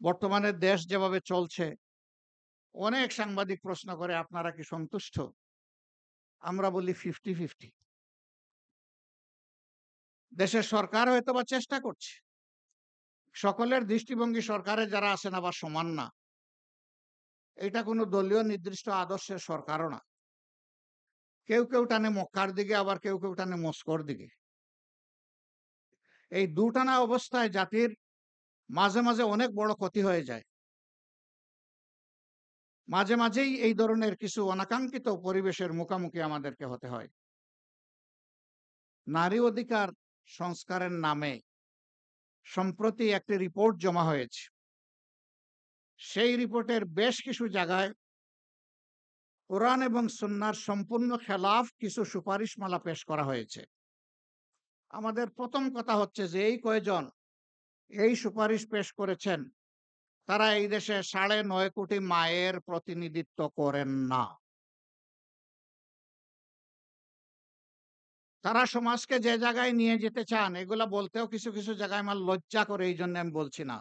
বর্তমানে দেশ যেভাবে চলছে, অনেক সাংবাদিক প্রশ্ন করে, আপনারা কি সন্তুষ্ট? আমরা বলি 50-50। দেশের সরকার হয়তোবা চেষ্টা করছে। সকলের দৃষ্টিভঙ্গি সরকারে যারা আছেন আবার সমান না। এটা কোনো দলীয় নির্দিষ্ট আদর্শের সরকারও না। কেউ টানে মক্কার দিকে, আবার কেউ টানে মস্কোর দিকে। এই দুটানা অবস্থায় জাতির মাঝে অনেক বড় ক্ষতি হয়ে যায়। মাঝেই এই ধরনের কিছু অনাকাঙ্ক্ষিত পরিবেশের মুখোমুখি আমাদেরকে হতে হয়। নারী অধিকার সংস্কারের নামে সম্প্রতি একটি রিপোর্ট জমা হয়েছে। সেই রিপোর্টের বেশ কিছু জায়গায় কোরআন এবং সুন্নাহর সম্পূর্ণ খেলাফ কিছু সুপারিশমালা পেশ করা হয়েছে। আমাদের প্রথম কথা হচ্ছে যে এই কয়জন এই সুপারিশ পেশ করেছেন, তারা এই দেশে ৯.৫ কোটি মায়ের প্রতিনিধিত্ব করেন না। তারা সমাজকে যে জায়গায় নিয়ে যেতে চান, এগুলা বলতেও কিছু জায়গায় আমার লজ্জা করে, এই জন্য আমি বলছি না।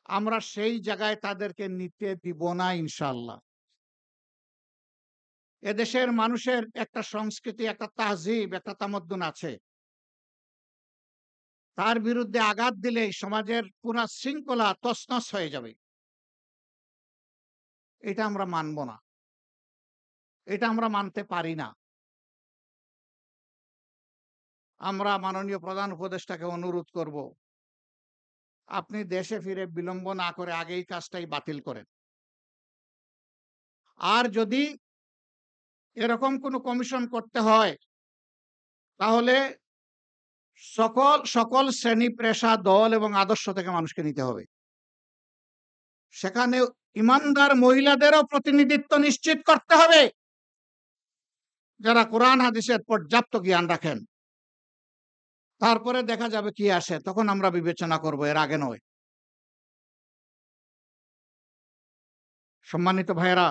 আমরা সেই জায়গায় তাদেরকে নিতে দিব না ইনশাআল্লাহ। এদেশের মানুষের একটা সংস্কৃতি, একটা তাহজিব, একটা তামাদ্দুন আছে। তার বিরুদ্ধে আঘাত দিলেই সমাজের পুরা শৃঙ্খলা তছনছ হয়ে যাবে। এটা আমরা মানব না। এটা আমরা মানতে পারি না। আমরা মাননীয় প্রধান উপদেষ্টাকে অনুরোধ করব, আপনি দেশে ফিরে বিলম্ব না করে আগেই কাজটাই বাতিল করেন। আর যদি এরকম কোনো কমিশন করতে হয়, তাহলে সকল শ্রেণী, পেশা, দল এবং আদর্শ থেকে মানুষকে নিতে হবে। সেখানে ইমানদার মহিলাদেরও প্রতিনিধিত্ব নিশ্চিত করতে হবে, যারা কোরআন হাদিসের পর্যাপ্ত জ্ঞান রাখেন। তারপরে দেখা যাবে কি আসে, তখন আমরা বিবেচনা করব, এর আগে নয়। সম্মানিত ভাইয়েরা,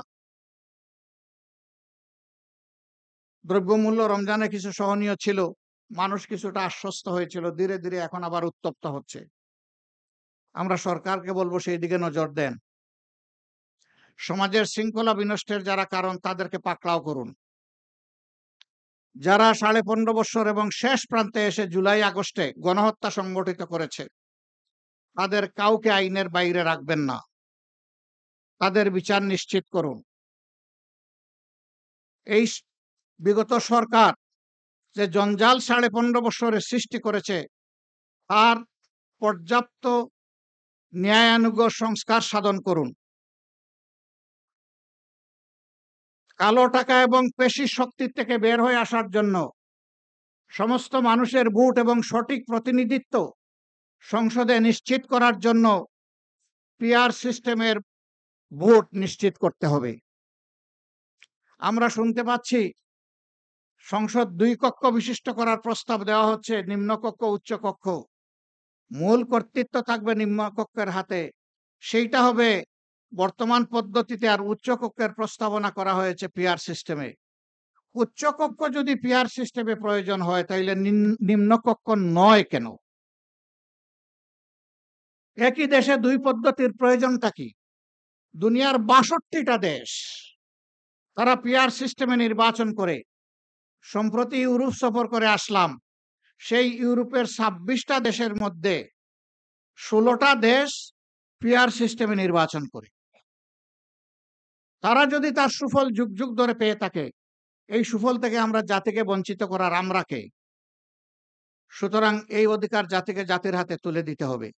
দ্রব্যমূল্য রমজানে কিছু সহনীয় ছিল, মানুষ কিছুটা আশ্বস্ত হয়েছিল। ধীরে এখন আবার উত্তপ্ত হচ্ছে। আমরা সরকারকে বলবো সেই দিকে নজর দেন। সমাজের শৃঙ্খলা বিনষ্টের যারা কারণ, তাদেরকে পাকড়াও করুন। যারা ১৫.৫ বছর এবং শেষ প্রান্তে এসে জুলাই আগস্টে গণহত্যা সংগঠিত করেছে, তাদের কাউকে আইনের বাইরে রাখবেন না। তাদের বিচার নিশ্চিত করুন। এই বিগত সরকার যে জঞ্জাল ১৫.৫ বছরে সৃষ্টি করেছে, তার পর্যাপ্ত ন্যায়ানুগ সংস্কার সাধন করুন। কালো টাকা এবং পেশি শক্তির থেকে বের হয়ে আসার জন্য সমস্ত মানুষের ভোট এবং সঠিক প্রতিনিধিত্ব সংসদে নিশ্চিত করার জন্য পিআর সিস্টেমের ভোট নিশ্চিত করতে হবে। আমরা শুনতে পাচ্ছি সংসদ ২ কক্ষ বিশিষ্ট করার প্রস্তাব দেওয়া হচ্ছে, নিম্নকক্ষ, উচ্চকক্ষ। মূল কর্তৃত্ব থাকবে নিম্নকক্ষের হাতে। সেইটা হবে বর্তমান পদ্ধতিতে, আর উচ্চকক্ষের প্রস্তাবনা করা হয়েছে পিআর সিস্টেমে। উচ্চকক্ষ যদি পিআর সিস্টেমে প্রয়োজন হয়, তাইলে নিম্নকক্ষ নয় কেন? একই দেশে ২ পদ্ধতির প্রয়োজনটা কি? দুনিয়ার ৬২টা দেশ তারা পিআর সিস্টেমে নির্বাচন করে। সম্প্রতি ইউরোপ সফর করে আসলাম। সেই ইউরোপের ২৬টা দেশের মধ্যে ১৬টা দেশ পিআর সিস্টেমে নির্বাচন করে। তারা যদি তার সুফল যুগ ধরে পেয়ে থাকে, এই সুফল থেকে আমরা জাতিকে বঞ্চিত করার আমরা কে? সুতরাং এই অধিকার জাতিকে জাতির হাতে তুলে দিতে হবে।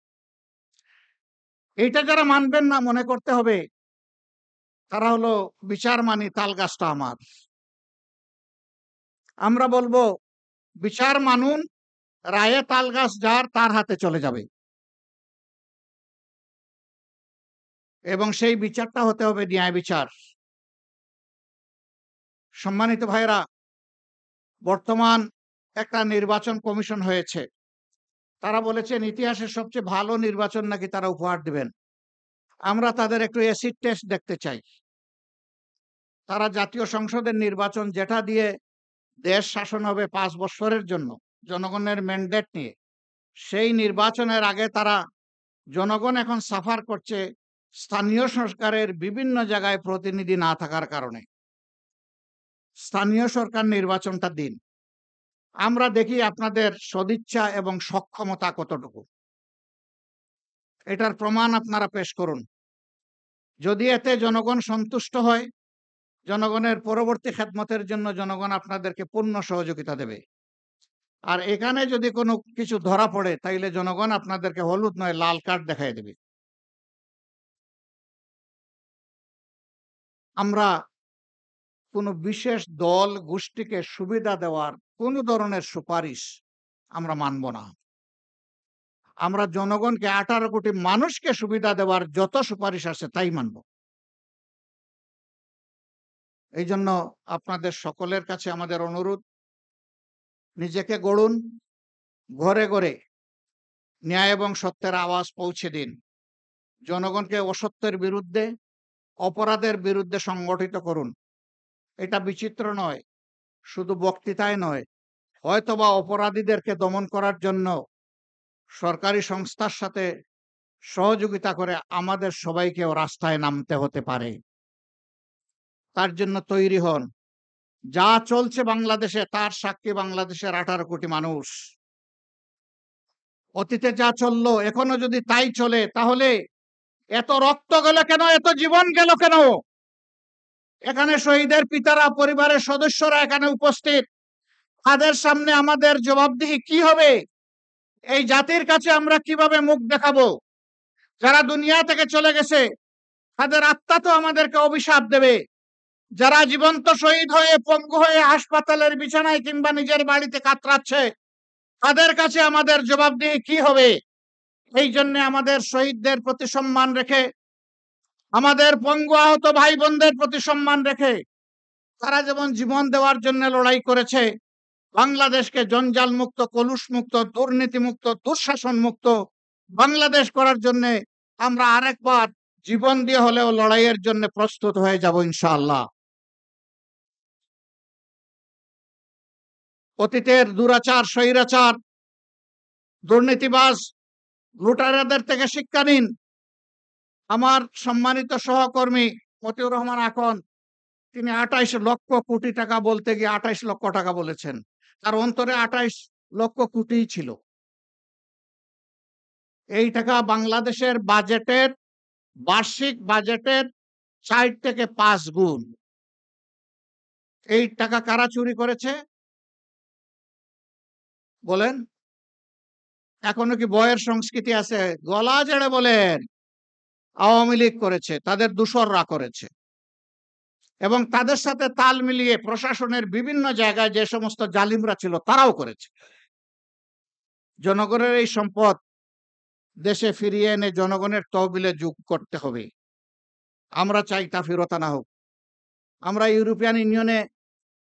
এইটা যারা মানবেন না, মনে করতে হবে তারা হলো বিচার মানি তাল গাছটা আমার। আমরা বলবো বিচার মানুন, রায়ে তাল গাছ যার, তার হাতে চলে যাবে। এবং সেই বিচারটা হতে হবে ন্যায় বিচার। সম্মানিত ভাইরা, বর্তমান একটা নির্বাচন কমিশন হয়েছে। তারা বলেছেন ইতিহাসের সবচেয়ে ভালো নির্বাচন নাকি তারা উপহার দিবেন। আমরা তাদের একটু অ্যাসিড টেস্ট দেখতে চাই। তারা জাতীয় সংসদের নির্বাচন, যেটা দিয়ে দেশ শাসন হবে ৫ বছরের জন্য জনগণের ম্যান্ডেট নিয়ে, সেই নির্বাচনের আগে তারা জনগণ এখন সাফার করছে স্থানীয় সরকারের বিভিন্ন জায়গায় প্রতিনিধি না থাকার কারণে। স্থানীয় সরকার নির্বাচনটা দিন, আমরা দেখি আপনাদের সদিচ্ছা এবং সক্ষমতা কতটুকু। এটার প্রমাণ আপনারা পেশ করুন। যদি এতে জনগণ সন্তুষ্ট হয়, জনগণের পরবর্তী খেদমতের জন্য জনগণ আপনাদেরকে পূর্ণ সহযোগিতা দেবে। আর এখানে যদি কোনো কিছু ধরা পড়ে, তাইলে জনগণ আপনাদেরকে হলুদ নয় লাল কার্ড দেখাই দেবে। আমরা কোনো বিশেষ দল গোষ্ঠীকে সুবিধা দেওয়ার কোনো ধরনের সুপারিশ আমরা মানব না। আমরা জনগণকে 18 কোটি মানুষকে সুবিধা দেওয়ার যত সুপারিশ আছে তাই মানব। এই জন্য আপনাদের সকলের কাছে আমাদের অনুরোধ, নিজেকে গড়ুন, ঘরে ঘরে ন্যায় এবং সত্যের আওয়াজ পৌঁছে দিন। জনগণকে অসত্যের বিরুদ্ধে, অপরাধের বিরুদ্ধে সংগঠিত করুন। এটা বিচিত্র নয়, শুধু বক্তৃতায় নয়, হয়তোবা অপরাধীদেরকে দমন করার জন্য সরকারি সংস্থার সাথে সহযোগিতা করে আমাদের সবাইকেও রাস্তায় নামতে হতে পারে। তার জন্য তৈরি হন। যা চলছে বাংলাদেশে তার সাক্ষী বাংলাদেশের 18 কোটি মানুষ। অতীতে যা চললো এখনো যদি তাই চলে, তাহলে এত রক্ত গেল কেন, এত জীবন গেল কেন? এখানে শহীদের পিতারা, পরিবারের সদস্যরা এখানে উপস্থিত, তাদের সামনে আমাদের জবাবদিহি কি হবে? এই জাতির কাছে আমরা কিভাবে মুখ দেখাবো? যারা দুনিয়া থেকে চলে গেছে তাদের আত্মা তো আমাদেরকে অভিশাপ দেবে। যারা জীবন্ত শহীদ হয়ে পঙ্গু হয়ে হাসপাতালের বিছানায় কিংবা নিজের বাড়িতে কাতরাচ্ছে, তাদের কাছে আমাদের জবাবদিহি কি হবে? এই জন্য আমাদের শহীদদের প্রতি সম্মান রেখে, আমাদের পঙ্গু আহত ভাই বোনদের প্রতি সম্মান রেখে, তারা যেমন জীবন দেওয়ার জন্য লড়াই করেছে, বাংলাদেশকে জঞ্জাল মুক্ত, কলুষ মুক্ত, দুর্নীতি মুক্ত, দুঃশাসন মুক্ত বাংলাদেশ করার জন্য আমরা আরেকবার জীবন দিয়ে হলেও লড়াইয়ের জন্য প্রস্তুত হয়ে যাব ইনশাআল্লাহ। অতীতের দুরাচার, স্বৈরাচার, দুর্নীতিবাজ, লুটারাদের থেকে শিক্ষা নিন। আমার সম্মানিত সহকর্মী মতিউর রহমান আকন, তিনি 28 লক্ষ কোটি টাকা বলতে গিয়ে 28 লক্ষ টাকা বলেছেন। তার অন্তরে 28 লক্ষ কোটিই ছিল। এই টাকা বাংলাদেশের বাজেটের, বার্ষিক বাজেটের 4 থেকে 5 গুণ। এই টাকা কারা চুরি করেছে বলেন? এখনো কি বয়ের সংস্কৃতি আছে? গলা ঝেড়ে বলেন, আওয়ামী লীগ করেছে, তাদের দূষররা করেছে। এবং তাদের সাথে তাল মিলিয়ে প্রশাসনের বিভিন্ন জায়গায় যে সমস্ত জালিমরা ছিল তারাও করেছে। জনগণের এই সম্পদ দেশে ফিরিয়ে এনে জনগণের তহবিলে যোগ করতে হবে। আমরা চাই তা ফেরত আনা হোক। আমরা ইউরোপিয়ান ইউনিয়নে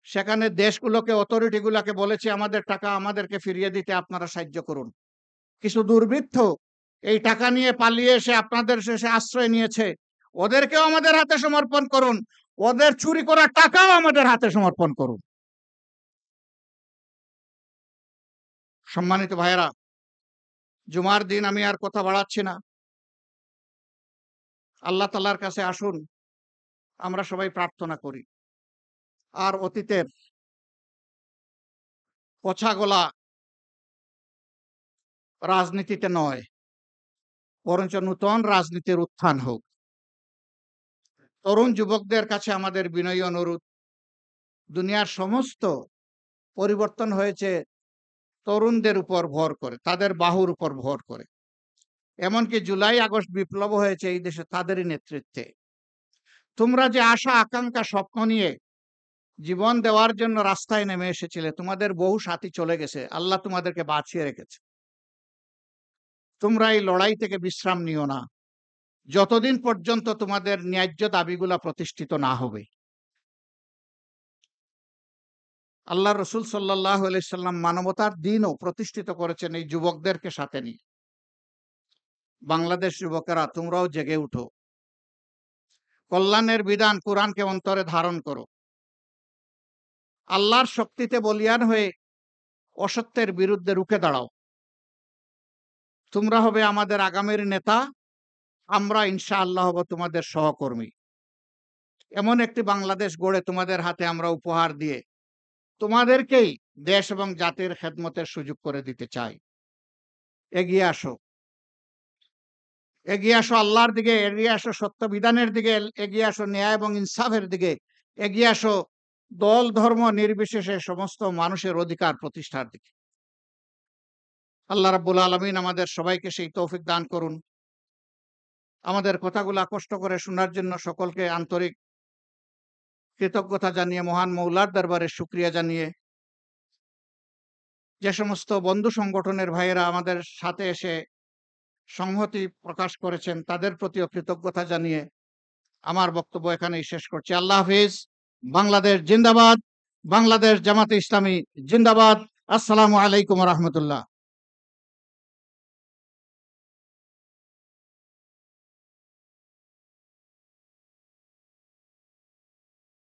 সেখানে দেশগুলোকে, অথরিটিগুলোকে বলেছি আমাদের টাকা আমাদেরকে ফিরিয়ে দিতে আপনারা সাহায্য করুন। কিছু দুর্বৃত্ত এই টাকা নিয়ে পালিয়ে এসে আপনাদের শেষে আশ্রয় নিয়েছে, ওদেরকেও আমাদের হাতে সমর্পণ করুন। ওদের চুরি করা টাকাও আমাদের হাতে সমর্পণ করুন। সম্মানিত ভাইয়েরা, জুমার দিন আমি আর কথা বাড়াচ্ছি না। আল্লাহ তাআলার কাছে আসুন, আমরা সবাই প্রার্থনা করি। আর অতীতের পচাগোলা রাজনীতিতে নয়, বরঞ্চ নূতন রাজনীতির উত্থান হোক। তরুণ যুবকদের কাছে আমাদের বিনয়ী অনুরোধ, দুনিয়ার সমস্ত পরিবর্তন হয়েছে তরুণদের উপর ভর করে, তাদের বাহুর উপর ভর করে। এমনকি জুলাই আগস্ট বিপ্লব হয়েছে এই দেশে তাদেরই নেতৃত্বে। তোমরা যে আশা আকাঙ্ক্ষা স্বপ্ন নিয়ে জীবন দেওয়ার জন্য রাস্তায় নেমে এসেছিলে, তোমাদের বহু সাথী চলে গেছে, আল্লাহ তোমাদেরকে বাঁচিয়ে রেখেছে। তোমরা এই লড়াই থেকে বিশ্রাম নিও না যতদিন পর্যন্ত তোমাদের ন্যায্য দাবিগুলা প্রতিষ্ঠিত না হবে। আল্লাহ রসুল সাল্লাল্লাহু আলাইহি সাল্লাম মানবতার দিনও প্রতিষ্ঠিত করেছেন এই যুবকদেরকে সাথে নিয়ে। বাংলাদেশ যুবকেরা, তোমরাও জেগে উঠো, কল্যাণের বিধান কোরআনকে অন্তরে ধারণ করো, আল্লাহর শক্তিতে বলিয়ান হয়ে অসত্যের বিরুদ্ধে রুখে দাঁড়াও। তোমরা হবে আমাদের আগামীর নেতা, আমরা ইনশাআল্লাহ হব তোমাদের সহকর্মী। এমন একটি বাংলাদেশ গড়ে তোমাদের হাতে আমরা উপহার দিয়ে তোমাদেরকেই দেশ এবং জাতির খেদমতের সুযোগ করে দিতে চাই। এগিয়ে আসো, এগিয়ে আসো আল্লাহর দিকে, এগিয়ে আসো সত্য বিধানের দিকে, এগিয়ে আসো ন্যায় এবং ইনসাফের দিকে, এগিয়ে আসো দল ধর্ম নির্বিশেষে সমস্ত মানুষের অধিকার প্রতিষ্ঠার দিকে। আল্লাহ রাব্বুল আলামিন আমাদের সবাইকে সেই তৌফিক দান করুন। আমাদের কথাগুলা কষ্ট করে শোনার জন্য সকলকে আন্তরিক কৃতজ্ঞতা জানিয়ে, মহান মৌলার দরবারে শুকরিয়া জানিয়ে, যে সমস্ত বন্ধু সংগঠনের ভাইয়েরা আমাদের সাথে এসে সংহতি প্রকাশ করেছেন তাদের প্রতিও কৃতজ্ঞতা জানিয়ে আমার বক্তব্য এখানেই শেষ করছি। আল্লাহ হাফিজ। বাংলাদেশ জিন্দাবাদ। বাংলাদেশ জামাতে ইসলামী জিন্দাবাদ। আসসালামু আলাইকুম ওয়া রাহমাতুল্লাহ।